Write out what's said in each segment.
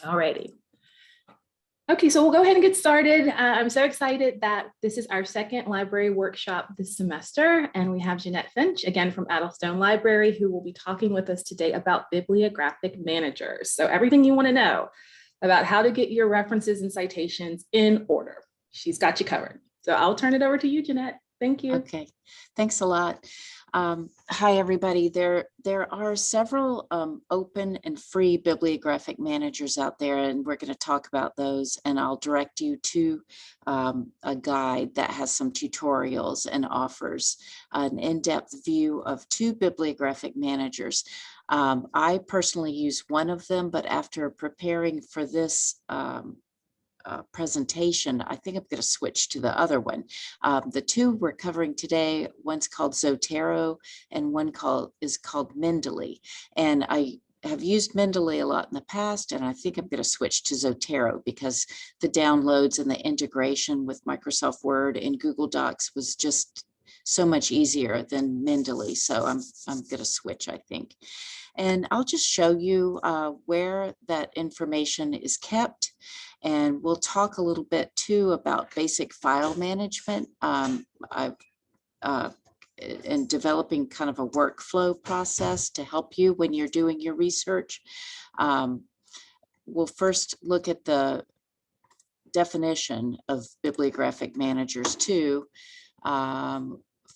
Alrighty. Okay, so we'll go ahead and get started. I'm so excited that this is our second library workshop this semester, and we have Jeanette Finch, again from Addlestone Library, who will be talking with us today about bibliographic managers. So everything you want to know about how to get your references and citations in order. She's got you covered. So I'll turn it over to you, Jeanette. Thank you. Okay, thanks a lot. Hi, everybody. There are several open and free bibliographic managers out there, and we're going to talk about those, and I'll direct you to a guide that has some tutorials and offers an in-depth view of two bibliographic managers. I personally use one of them, but after preparing for this presentation, I think I'm going to switch to the other one. The two we're covering today, one's called Zotero and one is called Mendeley. And I have used Mendeley a lot in the past, and I think I'm going to switch to Zotero because the downloads and the integration with Microsoft Word and Google Docs was just so much easier than Mendeley. So I'm going to switch, I think. And I'll just show you where that information is kept. And we'll talk a little bit too about basic file management. And developing kind of a workflow process to help you when you're doing your research. We'll first look at the definition of bibliographic managers too.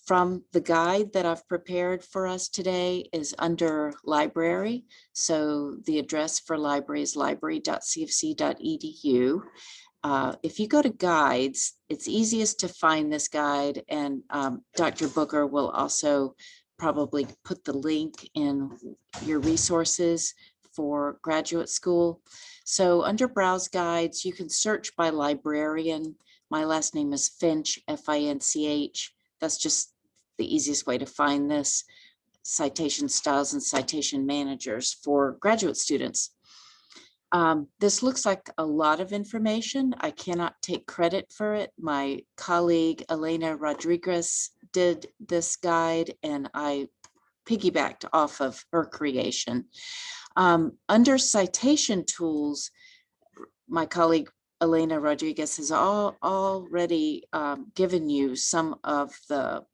From the guide that I've prepared for us today is under library. So the address for library is library.cfc.edu. If you go to guides, it's easiest to find this guide, and Dr. Booker will also probably put the link in your resources for graduate school. So under browse guides, you can search by librarian. My last name is Finch, F-I-N-C-H. That's just the easiest way to find this. Citation styles and citation managers for graduate students. This looks like a lot of information. I cannot take credit for it. My colleague, Elena Rodriguez, did this guide, and I piggybacked off of her creation. Under citation tools, my colleague, Elena Rodriguez, has already given you some of the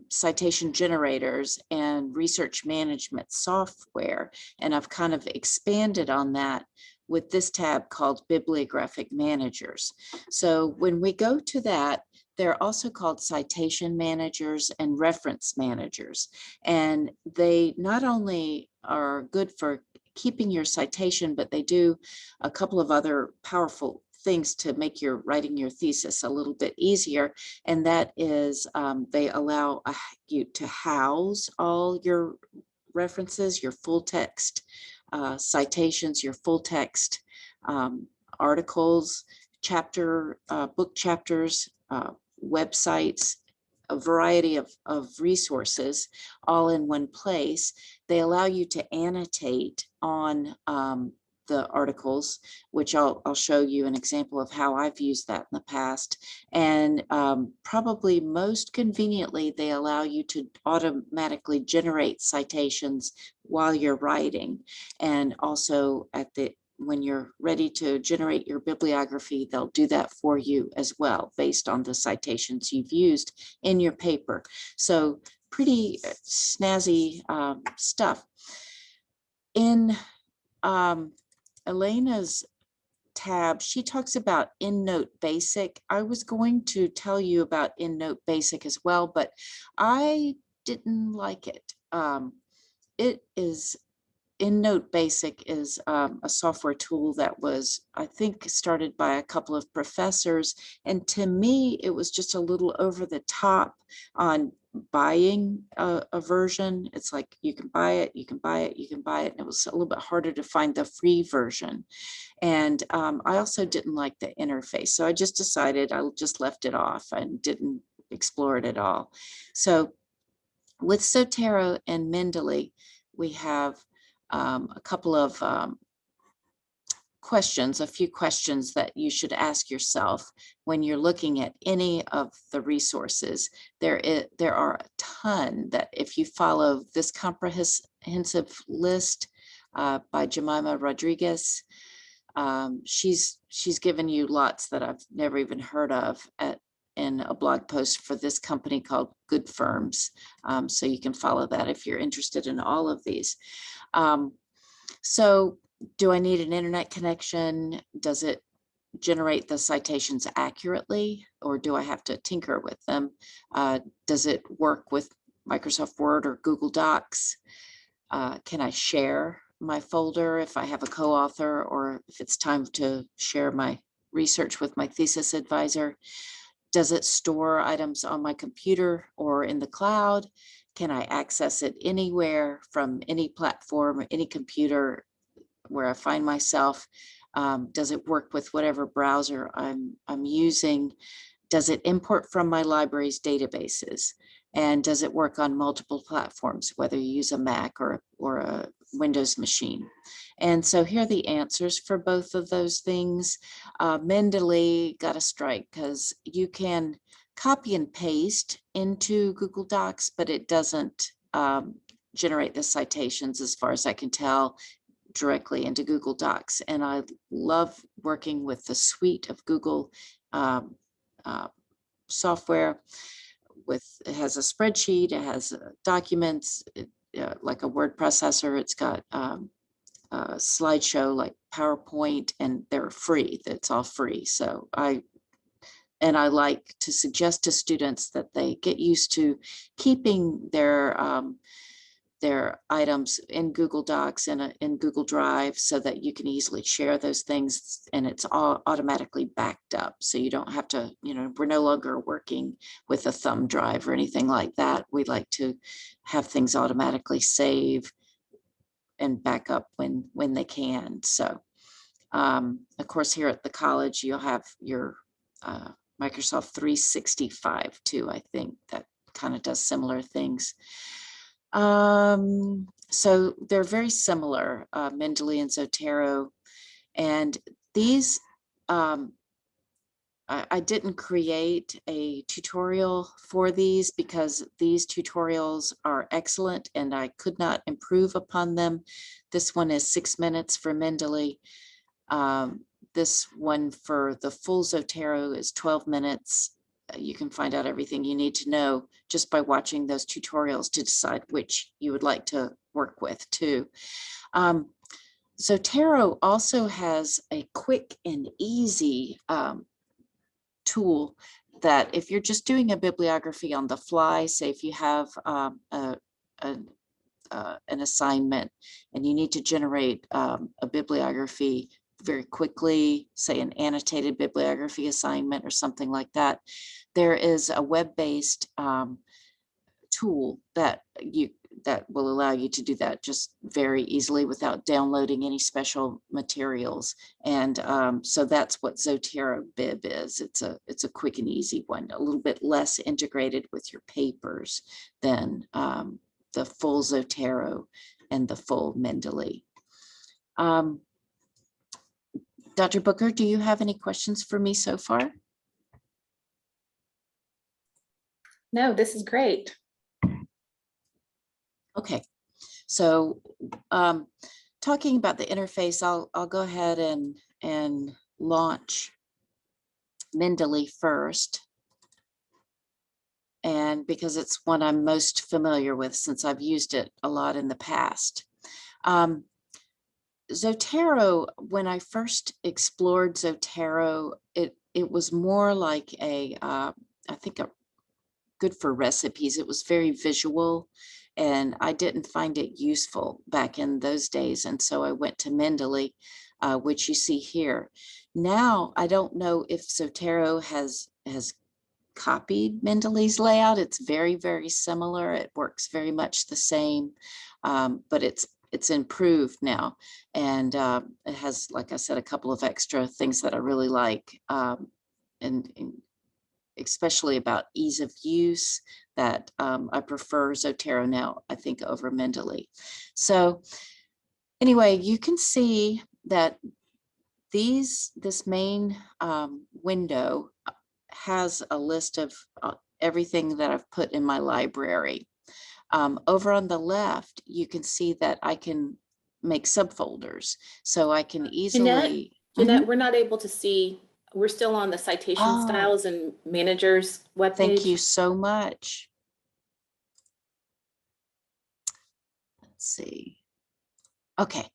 citation generators and research management software, and I've kind of expanded on that with this tab called Bibliographic Managers. So when we go to that, they're also called citation managers and reference managers, and they not only are good for keeping your citation, but they do a couple of other powerful things to make your writing your thesis a little bit easier, and that is they allow you to house all your references, your full text citations, your full text articles, book chapters, websites, a variety of resources all in one place. They allow you to annotate on the articles, which I'll show you an example of how I've used that in the past. And probably most conveniently, they allow you to automatically generate citations while you're writing. And also when you're ready to generate your bibliography, they'll do that for you as well, based on the citations you've used in your paper. So pretty snazzy stuff. In Elena's tab, she talks about Endnote Basic. I was going to tell you about Endnote Basic as well, but I didn't like it. Endnote Basic is a software tool that was, I think, started by a couple of professors, and to me, it was just a little over the top on buying a version. It's like you can buy it, you can buy it, you can buy it, and it was a little bit harder to find the free version. And I also didn't like the interface, so I just decided I just left it off and didn't explore it at all. So with Zotero and Mendeley, we have a couple of a few questions that you should ask yourself when you're looking at any of the resources. There are a ton that if you follow this comprehensive list by Jemima Rodriguez. She's given you lots that I've never even heard of in a blog post for this company called Good Firms. So you can follow that if you're interested in all of these. So do I need an internet connection? Does it generate the citations accurately, or do I have to tinker with them? Does it work with Microsoft Word or Google Docs? Can I share my folder if I have a co-author, or if it's time to share my research with my thesis advisor? Does it store items on my computer or in the cloud? Can I access it anywhere from any platform, any computer where I find myself? Does it work with whatever browser I'm using? Does it import from my library's databases? And does it work on multiple platforms, whether you use a Mac or a Windows machine? And so here are the answers for both of those things. Mendeley got a strike because you can copy and paste into Google Docs, but it doesn't generate the citations, as far as I can tell, directly into Google Docs. And I love working with the suite of Google software. It has a spreadsheet, it has documents, like a word processor. It's got a slideshow like PowerPoint, and they're free. It's all free. So I like to suggest to students that they get used to keeping their items in Google Docs and in Google Drive, so that you can easily share those things, and it's all automatically backed up. So you don't have to, we're no longer working with a thumb drive or anything like that. We like to have things automatically save and back up when they can. So of course, here at the college, you'll have your Microsoft 365 too, I think, that kind of does similar things. So they're very similar, Mendeley and Zotero. And these, I didn't create a tutorial for these because these tutorials are excellent and I could not improve upon them. This one is 6 minutes for Mendeley. This one for the full Zotero is 12 minutes. You can find out everything you need to know just by watching those tutorials to decide which you would like to work with too. Zotero also has a quick and easy tool that if you're just doing a bibliography on the fly, say if you have an assignment and you need to generate a bibliography very quickly, say an annotated bibliography assignment or something like that, there is a web-based tool that will allow you to do that just very easily without downloading any special materials. And so that's what Zotero Bib is. It's a quick and easy one, a little bit less integrated with your papers than the full Zotero and the full Mendeley. Dr. Booker, do you have any questions for me so far? No, this is great. Okay, so talking about the interface, I'll go ahead and launch Mendeley first. And because it's one I'm most familiar with since I've used it a lot in the past. Zotero, when I first explored Zotero, it was more like I think good for recipes. It was very visual and I didn't find it useful back in those days. And so I went to Mendeley, which you see here. Now, I don't know if Zotero has copied Mendeley's layout. It's very, very similar. It works very much the same, but it's improved now. And it has, like I said, a couple of extra things that I really like, and especially about ease of use, that I prefer Zotero now, I think, over Mendeley. So anyway, you can see that this main window has a list of everything that I've put in my library. Over on the left, you can see that I can make subfolders. So I can easily. Jeanette, we're not able to see, we're still on the Citation Oh, Styles and Managers thank you webpage. so much. Let's see. Okay.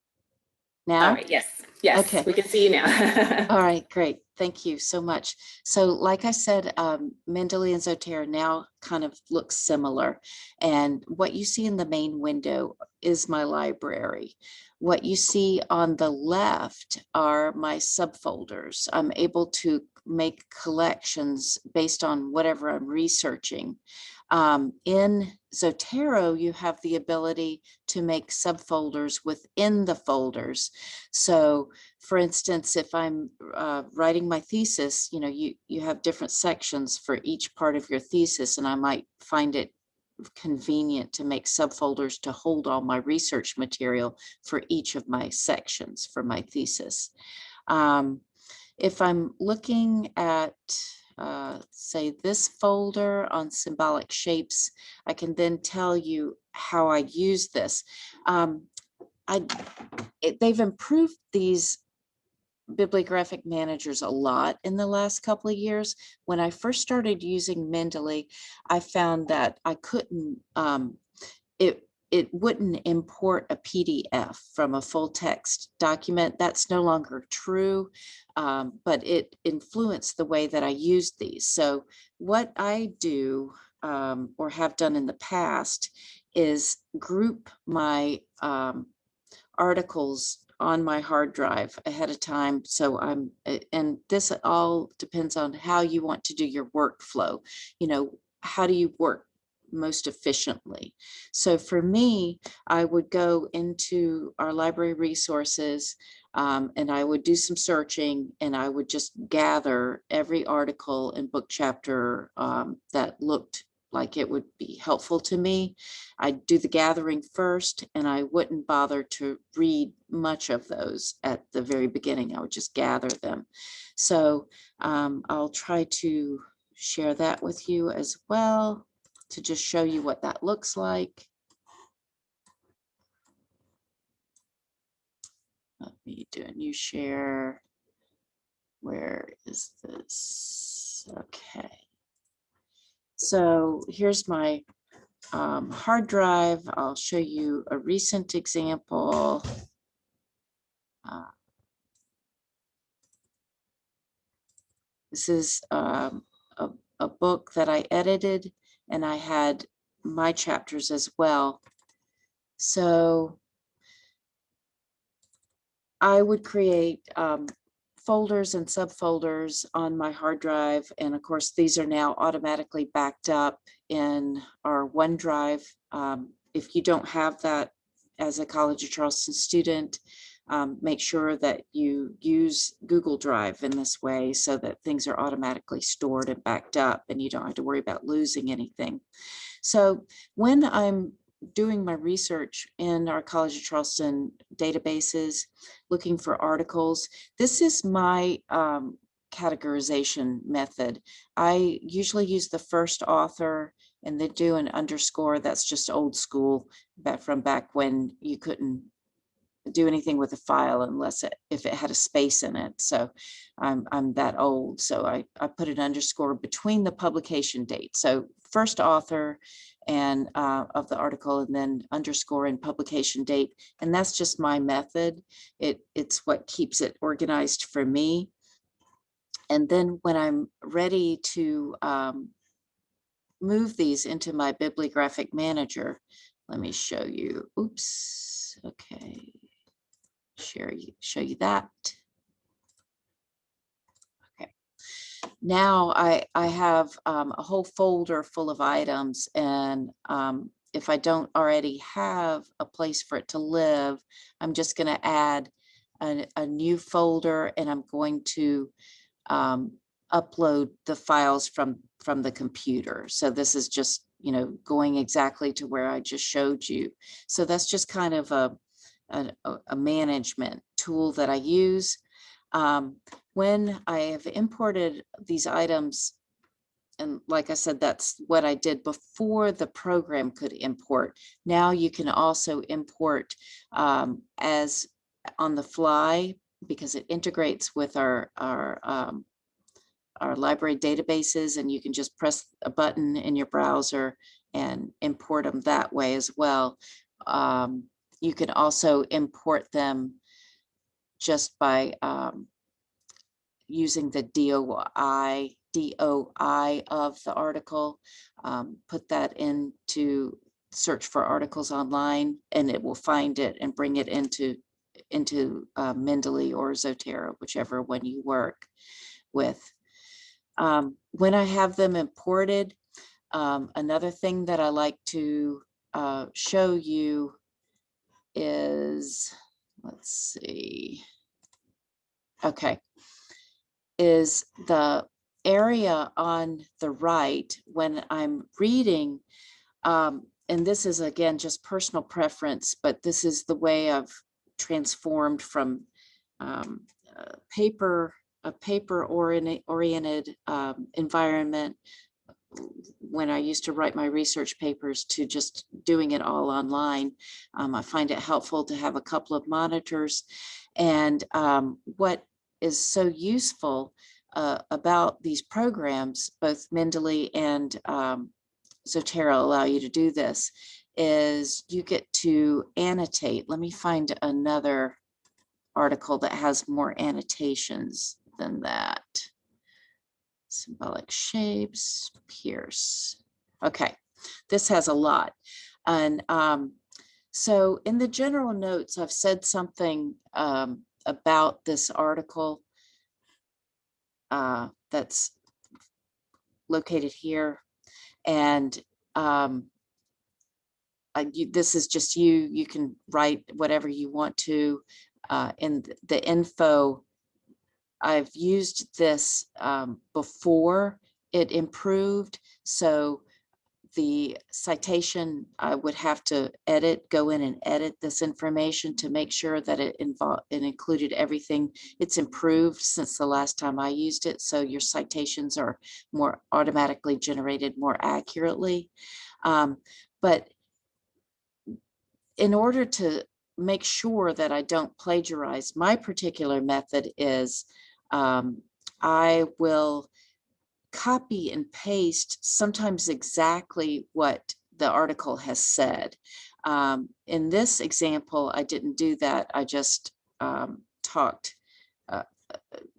Now? All right, yes, yes, Okay. we can see you now. All right, great. Thank you so much. So like I said, Mendeley and Zotero now kind of look similar. And what you see in the main window is my library. What you see on the left are my subfolders. I'm able to make collections based on whatever I'm researching. In Zotero, you have the ability to make subfolders within the folders. So for instance, if I'm writing my thesis, you know, you have different sections for each part of your thesis, and I might find it convenient to make subfolders to hold all my research material for each of my sections for my thesis. If I'm looking at, say, this folder on symbolic shapes, I can then tell you how I use this. They've improved these bibliographic managers a lot in the last couple of years. When I first started using Mendeley, I found that I couldn't, it wouldn't import a PDF from a full text document. That's no longer true, but it influenced the way that I used these. So what I do, or have done in the past, is group my articles on my hard drive ahead of time. So and this all depends on how you want to do your workflow. You know, how do you work most efficiently? So for me, I would go into our library resources, and I would do some searching, and I would just gather every article and book chapter that looked like it would be helpful to me. I'd do the gathering first, and I wouldn't bother to read much of those at the very beginning. I would just gather them. So I'll try to share that with you as well to just show you what that looks like. Let me do a new share. Where is this? Okay. So here's my hard drive. I'll show you a recent example. This is a book that I edited, and I had my chapters as well. So I would create folders and subfolders on my hard drive. And of course, these are now automatically backed up in our OneDrive. If you don't have that as a College of Charleston student, make sure that you use Google Drive in this way so that things are automatically stored and backed up and you don't have to worry about losing anything. So when I'm doing my research in our College of Charleston databases, looking for articles, this is my categorization method. I usually use the first author and then do an underscore. That's just old school, from back when you couldn't do anything with a file unless if it had a space in it. So I'm that old. So I put an underscore between the publication date. So first author and of the article, and then underscore and publication date. And that's just my method. It's what keeps it organized for me. And then when I'm ready to move these into my bibliographic manager, let me show you. Oops. Okay. Show you that. Okay. Now I have a whole folder full of items, and if I don't already have a place for it to live, I'm just going to add a new folder, and I'm going to upload the files from the computer. So this is just, you know, going exactly to where I just showed you. So that's just kind of a management tool that I use. When I have imported these items and like I said, that's what I did before the program could import. Now you can also import as on the fly, because it integrates with our library databases, and you can just press a button in your browser and import them that way as well. You can also import them just by using the DOI of the article. Put that into search for articles online, and it will find it and bring it into Mendeley or Zotero, whichever one you work with. When I have them imported, another thing that I like to show you is, let's see, okay, is the area on the right when I'm reading, and this is again just personal preference, but this is the way I've transformed from a paper-oriented environment when I used to write my research papers to just doing it all online. I find it helpful to have a couple of monitors. And what is so useful about these programs, both Mendeley and Zotero allow you to do this, is you get to annotate. Let me find another article that has more annotations than that. Symbolic shapes, Pierce. Okay, this has a lot. And so in the general notes, I've said something about this article that's located here. And this is just you can write whatever you want to. In the info, I've used this before it improved. So the citation, I would have to go in and edit this information to make sure that it included everything. It's improved since the last time I used it. So your citations are more automatically generated more accurately. But in order to make sure that I don't plagiarize, my particular method is I will copy and paste sometimes exactly what the article has said. In this example, I didn't do that. I just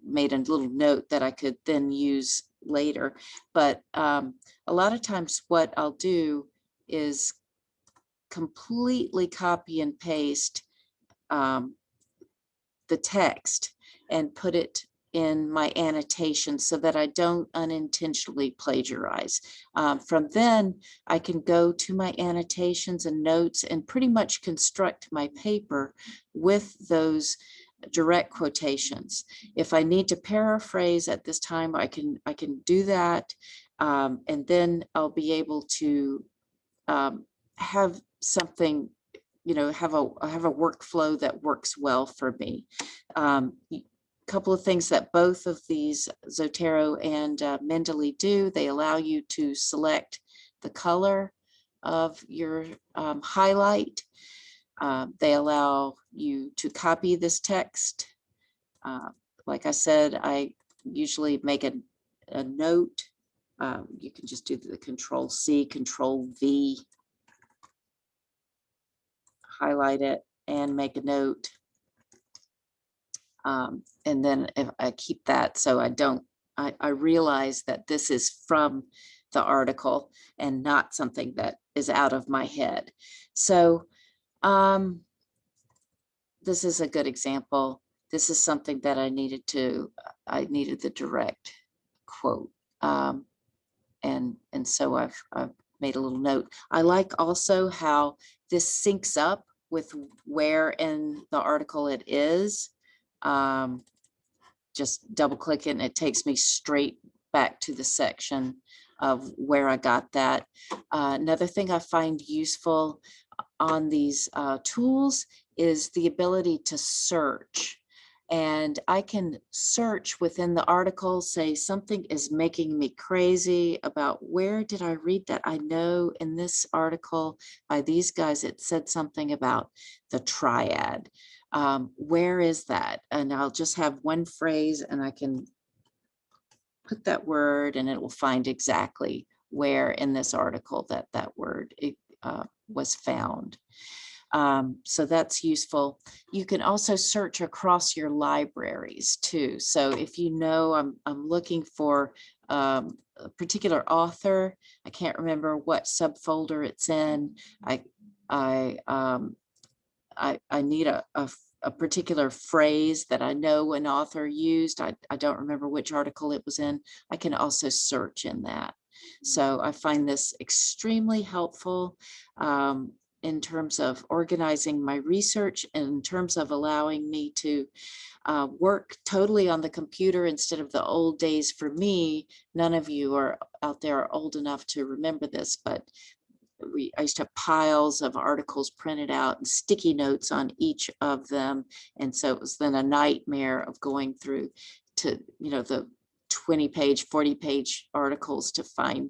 made a little note that I could then use later. But a lot of times what I'll do is completely copy and paste the text and put it in my annotation so that I don't unintentionally plagiarize. From then, I can go to my annotations and notes and pretty much construct my paper with those direct quotations. If I need to paraphrase at this time, I can do that, and then I'll be able to have something, have a workflow that works well for me. Couple of things that both of these, Zotero and Mendeley, do. They allow you to select the color of your highlight. They allow you to copy this text. Like I said, I usually make a note. You can just do the Control-C, Control-V, highlight it and make a note. And then if I keep that, so I realize that this is from the article and not something that is out of my head. So this is a good example. This is something that I needed the direct quote. And so I've made a little note. I like also how this syncs up with where in the article it is. Just double click it and it takes me straight back to the section of where I got that. Another thing I find useful on these tools is the ability to search. And I can search within the article, say something is making me crazy about where did I read that? I know in this article by these guys, it said something about the triad. Where is that? And I'll just have one phrase and I can put that word and it will find exactly where in this article that word was found. So that's useful. You can also search across your libraries too. So if you know I'm looking for a particular author, I can't remember what subfolder it's in. I need a particular phrase that I know an author used. I don't remember which article it was in. I can also search in that. So I find this extremely helpful in terms of organizing my research and in terms of allowing me to work totally on the computer instead of the old days. For me, none of you are out there are old enough to remember this, but I used to have piles of articles printed out and sticky notes on each of them. And so it was then a nightmare of going through to, the 20-page, 40-page articles to find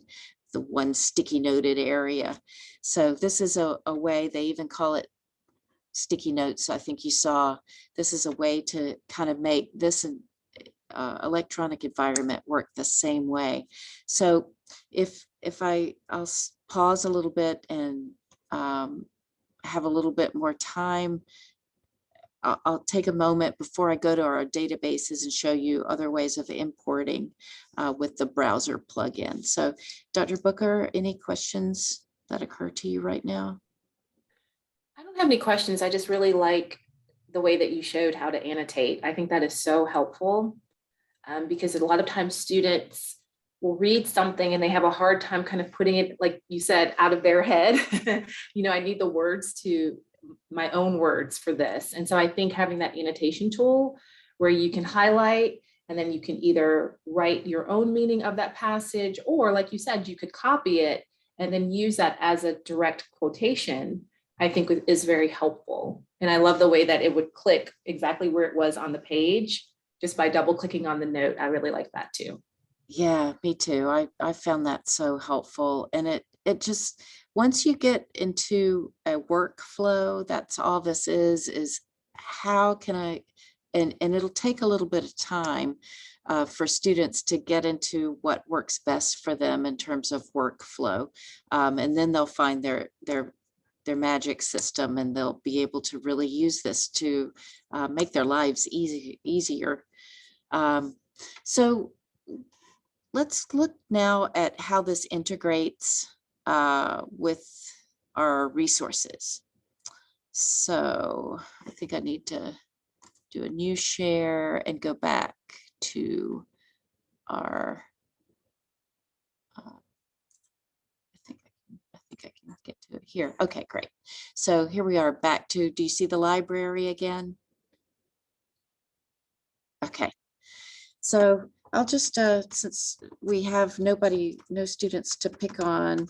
the one sticky noted area. So this is a way, they even call it sticky notes. I think you saw, this is a way to kind of make this electronic environment work the same way. So if I'll pause a little bit and have a little bit more time, I'll take a moment before I go to our databases and show you other ways of importing with the browser plugin. So Dr. Booker, any questions that occur to you right now? I don't have any questions. I just really like the way that you showed how to annotate. I think that is so helpful because a lot of times students will read something and they have a hard time kind of putting it, like you said, out of their head. I need the words to my own words for this. And so I think having that annotation tool where you can highlight and then you can either write your own meaning of that passage, or like you said, you could copy it and then use that as a direct quotation, I think is very helpful. And I love the way that it would click exactly where it was on the page just by double clicking on the note. I really like that too. Yeah, me too. I found that so helpful. And it just, once you get into a workflow, that's all this is how can I, and it'll take a little bit of time for students to get into what works best for them in terms of workflow. And then they'll find their magic system and they'll be able to really use this to make their lives easier. So let's look now at how this integrates with our resources. So I think I need to do a new share and go back to our, I think I can get to it here. Okay, great. So here we are back to, do you see the library again? Okay. So I'll just, since we have no students to pick on,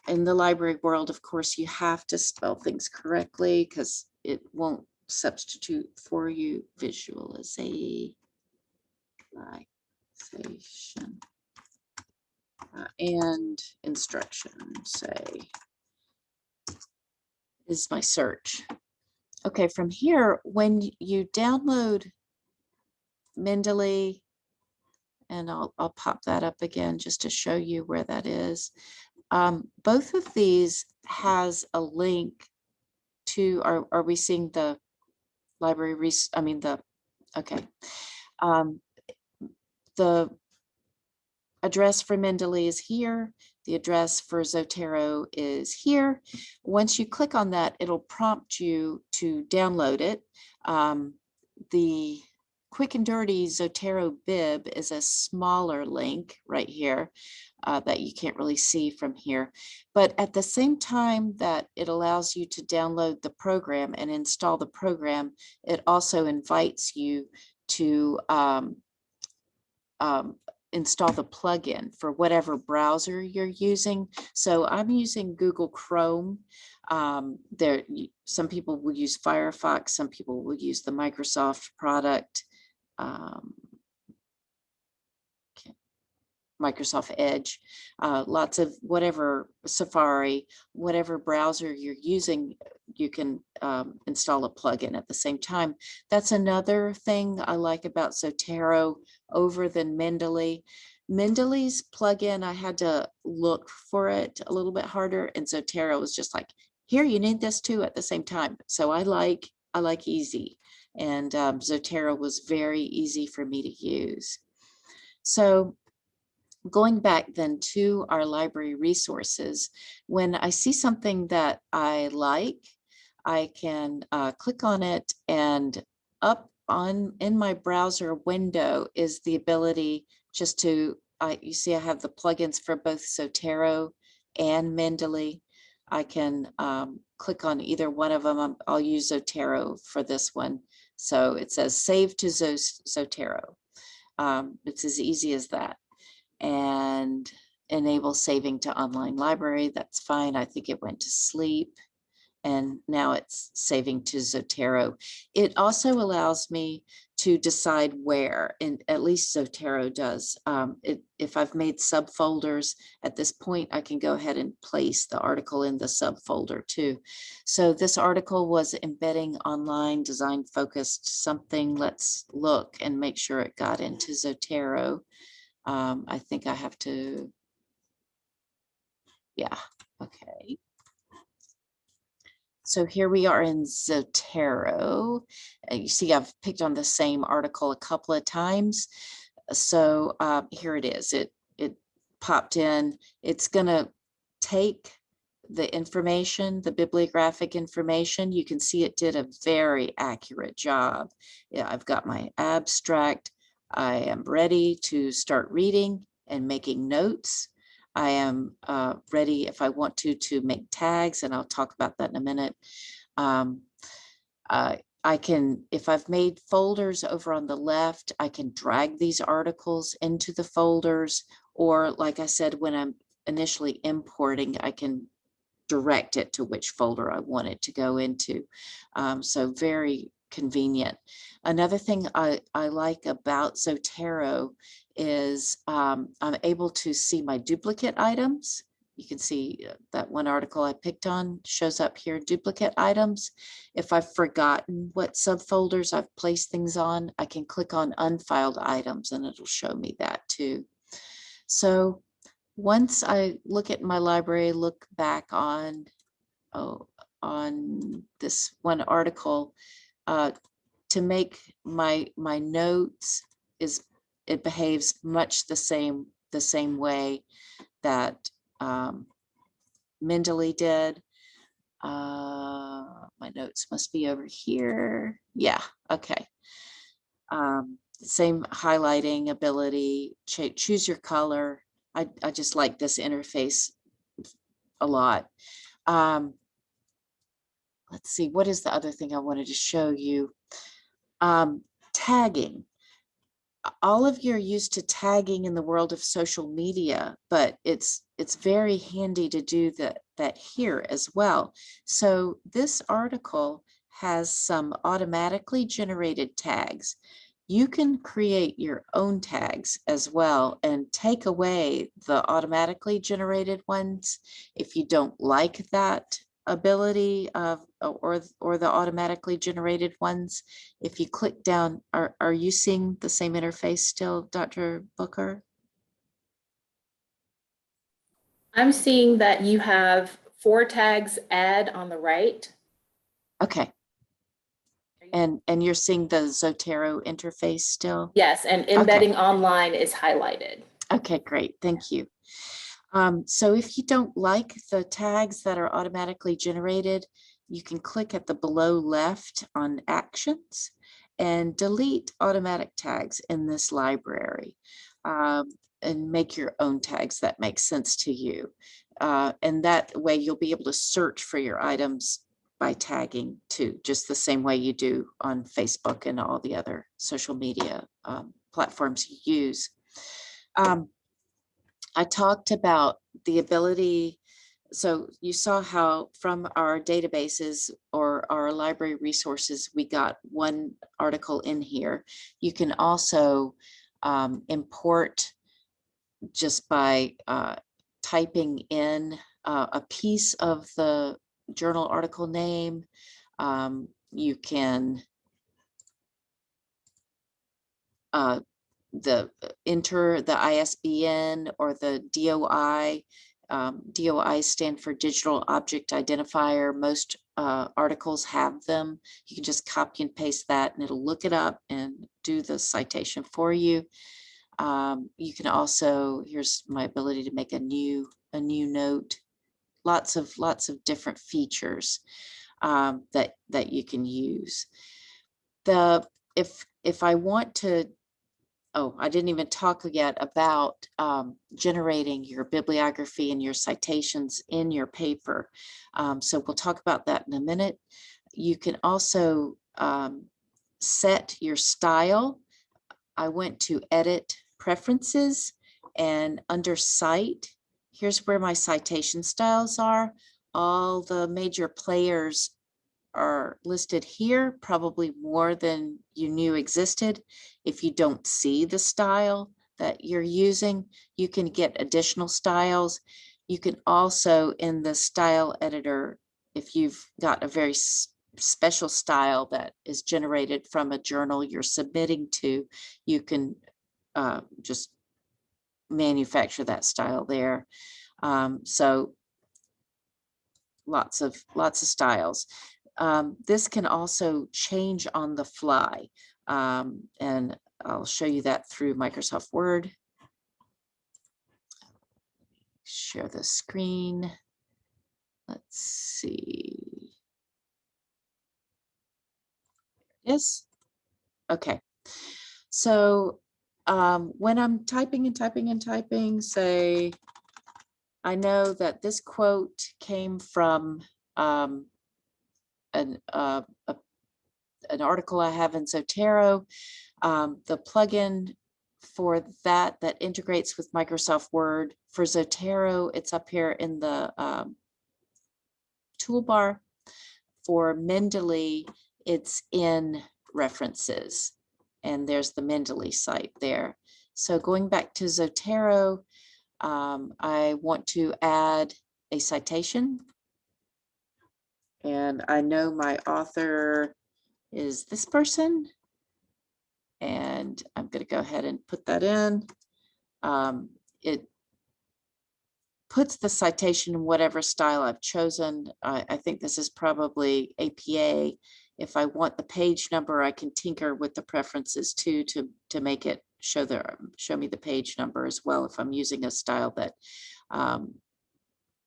in the library world, of course, you have to spell things correctly because it won't substitute for you. Visualization and instruction, say, is my search. Okay, from here, when you download Mendeley, and I'll pop that up again just to show you where that is. Both of these has a link to, are we seeing the library, okay. The address for Mendeley is here. The address for Zotero is here. Once you click on that, it'll prompt you to download it. The quick and dirty Zotero bib is a smaller link right here that you can't really see from here. But at the same time that it allows you to download the program and install the program, it also invites you to install the plugin for whatever browser you're using. So I'm using Google Chrome. Some people will use Firefox, some people will use the Microsoft product, Microsoft Edge, lots of whatever, Safari, whatever browser you're using, you can install a plugin at the same time. That's another thing I like about Zotero over than Mendeley. Mendeley's plugin, I had to look for it a little bit harder, and Zotero was just like, here, you need this too at the same time. So I like easy, and Zotero was very easy for me to use. So going back then to our library resources, when I see something that I like, I can click on it, and up on in my browser window is the ability just to, you see I have the plugins for both Zotero and Mendeley. I can click on either one of them. I'll use Zotero for this one. So it says save to Zotero. It's as easy as that. And enable saving to online library. That's fine. I think it went to sleep, and now it's saving to Zotero. It also allows me to decide where, and at least Zotero does. If I've made subfolders at this point, I can go ahead and place the article in the subfolder too. So this article was embedding online design focused something. Let's look and make sure it got into Zotero. I think I have to, yeah, okay. So here we are in Zotero. You see I've picked on the same article a couple of times. So here it is. It popped in. It's gonna take the information, the bibliographic information. You can see it did a very accurate job. Yeah, I've got my abstract. I am ready to start reading and making notes. I am ready if I want to make tags, and I'll talk about that in a minute. I can, if I've made folders over on the left, I can drag these articles into the folders, or like I said, when I'm initially importing, I can direct it to which folder I want it to go into. So very convenient. Another thing I like about Zotero is I'm able to see my duplicate items. You can see that one article I picked on shows up here, duplicate items. If I've forgotten what subfolders I've placed things on, I can click on unfiled items and it'll show me that too. So once I look at my library, look back on this one article, to make my notes, it behaves much the same way that Mendeley did. My notes must be over here. Yeah, okay. Same highlighting ability, choose your color. I just like this interface a lot. Let's see, what is the other thing I wanted to show you? Tagging. All of you are used to tagging in the world of social media, but it's very handy to do that here as well. So this article has some automatically generated tags. You can create your own tags as well and take away the automatically generated ones if you don't like that ability of or the automatically generated ones. If you click down, are you seeing the same interface still, Dr. Booker? I'm seeing that you have 4 tags add on the right. Okay. And you're seeing the Zotero interface still? Yes, and embedding online is highlighted. Okay, great. Thank you. So if you don't like the tags that are automatically generated, you can click at the below left on actions and delete automatic tags in this library, and make your own tags that make sense to you. And that way you'll be able to search for your items by tagging too, just the same way you do on Facebook and all the other social media platforms you use. I talked about the ability So you saw how from our databases or our library resources, we got one article in here. You can also import just by typing in a piece of the journal article name. You can enter the ISBN or the DOI. DOI stand for Digital Object Identifier. Most articles have them. You can just copy and paste that and it'll look it up and do the citation for you. You can also, here's my ability to make a new note. Lots of different features that you can use. If I want to, oh, I didn't even talk yet about generating your bibliography and your citations in your paper. So we'll talk about that in a minute. You can also set your style. I went to Edit Preferences, and under Cite, here's where my citation styles are. All the major players are listed here, probably more than you knew existed. If you don't see the style that you're using, you can get additional styles. You can also, in the style editor, if you've got a very special style that is generated from a journal you're submitting to, you can just manufacture that style there. So lots of styles. This can also change on the fly, and I'll show you that through Microsoft Word. Share the screen. Let's see. Yes. Okay. So when I'm typing and typing and typing, say, I know that this quote came from an article I have in Zotero. The plugin for that integrates with Microsoft Word. For Zotero, it's up here in the toolbar. For Mendeley, it's in References, and there's the Mendeley site there. So going back to Zotero, I want to add a citation, and I know my author is this person, and I'm going to go ahead and put that in. It puts the citation in whatever style I've chosen. I think this is probably APA. If I want the page number, I can tinker with the preferences too to make it show me the page number as well if I'm using a style that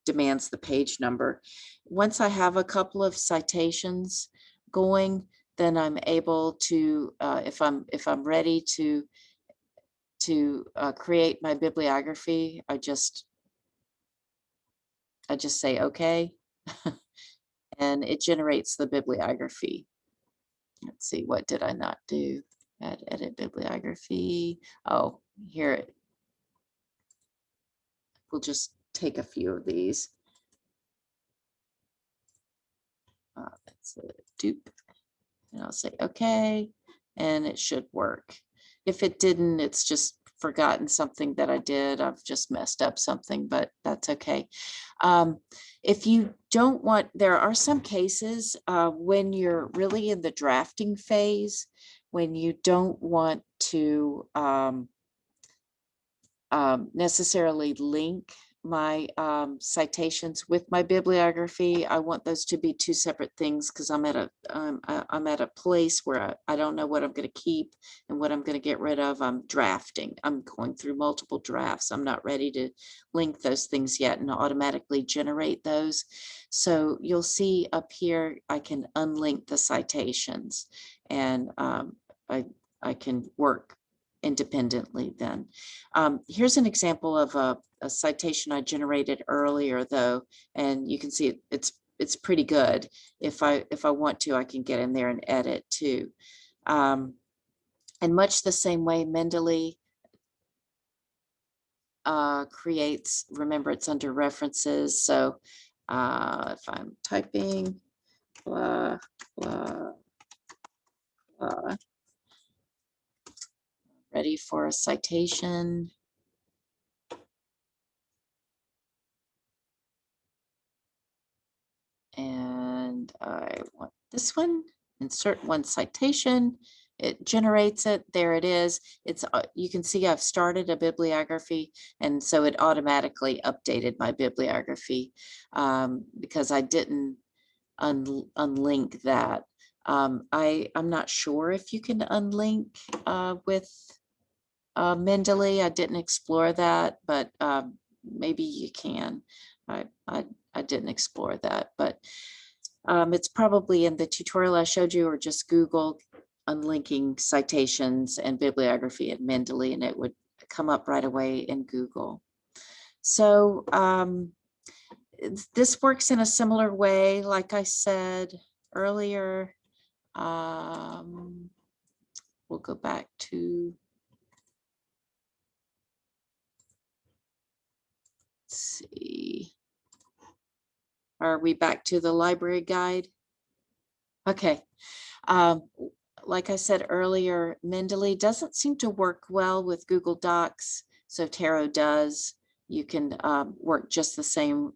demands the page number. Once I have a couple of citations going, then I'm able to, if I'm ready to create my bibliography, I just say okay, and it generates the bibliography. Let's see, what did I not do? Add edit bibliography. Oh, here we'll just take a few of these. That's a dupe, and I'll say okay, and it should work. If it didn't, it's just forgotten something that I did. I've just messed up something, but that's okay. If you don't want, there are some cases when you're really in the drafting phase, when you don't want to necessarily link my citations with my bibliography. I want those to be two separate things because I'm at a place where I don't know what I'm going to keep and what I'm going to get rid of. I'm drafting. I'm going through multiple drafts. I'm not ready to link those things yet and automatically generate those. So you'll see up here, I can unlink the citations, and I can work independently then. Here's an example of a citation I generated earlier though, and you can see it's pretty good. If I want to, I can get in there and edit too. And much the same way, Mendeley creates, remember it's under references. So if I'm typing blah, blah, blah, ready for a citation. And I want this one, insert one citation. It generates it. There it is. It's you can see I've started a bibliography, and so it automatically updated my bibliography because I didn't unlink that. I'm not sure if you can unlink with Mendeley. I didn't explore that, but maybe you can. I didn't explore that, but it's probably in the tutorial I showed you, or just Google unlinking citations and bibliography at Mendeley, and it would come up right away in Google. So this works in a similar way, like I said earlier. We'll go back to, let's see. Are we back to the library guide? Okay. Like I said earlier, Mendeley doesn't seem to work well with Google Docs. Zotero does. You can work just the same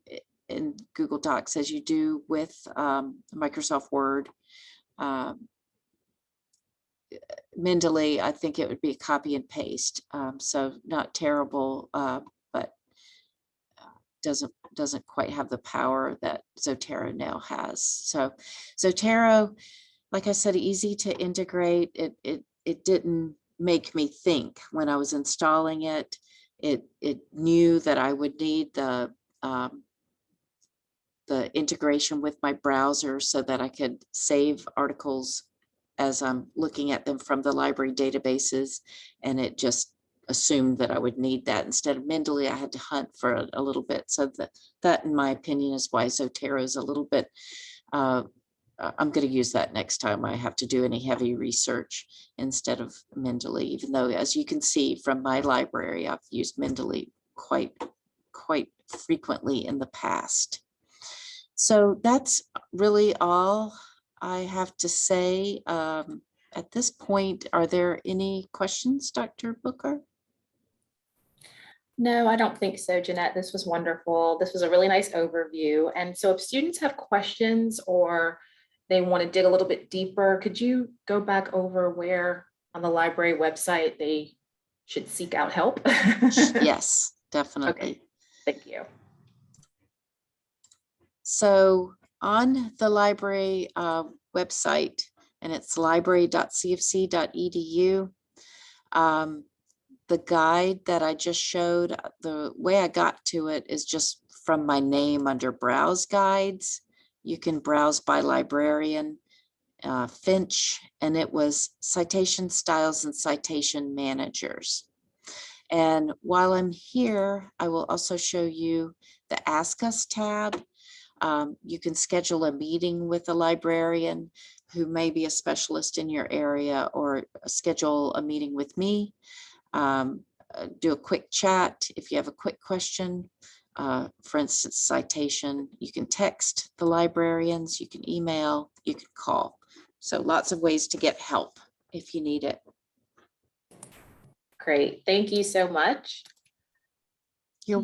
in Google Docs as you do with Microsoft Word. Mendeley, I think it would be copy and paste. So not terrible, but doesn't quite have the power that Zotero now has. So Zotero, like I said, easy to integrate. It didn't make me think when I was installing it. It knew that I would need the integration with my browser so that I could save articles as I'm looking at them from the library databases, and it just assumed that I would need that. Instead of Mendeley, I had to hunt for a little bit. So that, in my opinion, is why Zotero is a little bit, I'm going to use that next time I have to do any heavy research instead of Mendeley, even though, as you can see from my library, I've used Mendeley quite frequently in the past. So that's really all I have to say. At this point, are there any questions, Dr. Booker? No, I don't think so, Jeanette. This was wonderful. This was a really nice overview. And so if students have questions or they want to dig a little bit deeper, could you go back over where on the library website they should seek out help? Yes, definitely. Okay, thank you. So on the library website, and it's library.cfc.edu, the guide that I just showed, the way I got to it is just from my name under Browse Guides. You can browse by librarian, Finch, and it was Citation Styles and Citation Managers. And while I'm here, I will also show you the Ask Us tab. You can schedule a meeting with a librarian who may be a specialist in your area, or schedule a meeting with me. Do a quick chat if you have a quick question. For instance, citation, you can text the librarians, you can email, you can call. So lots of ways to get help if you need it. Great, thank you so much.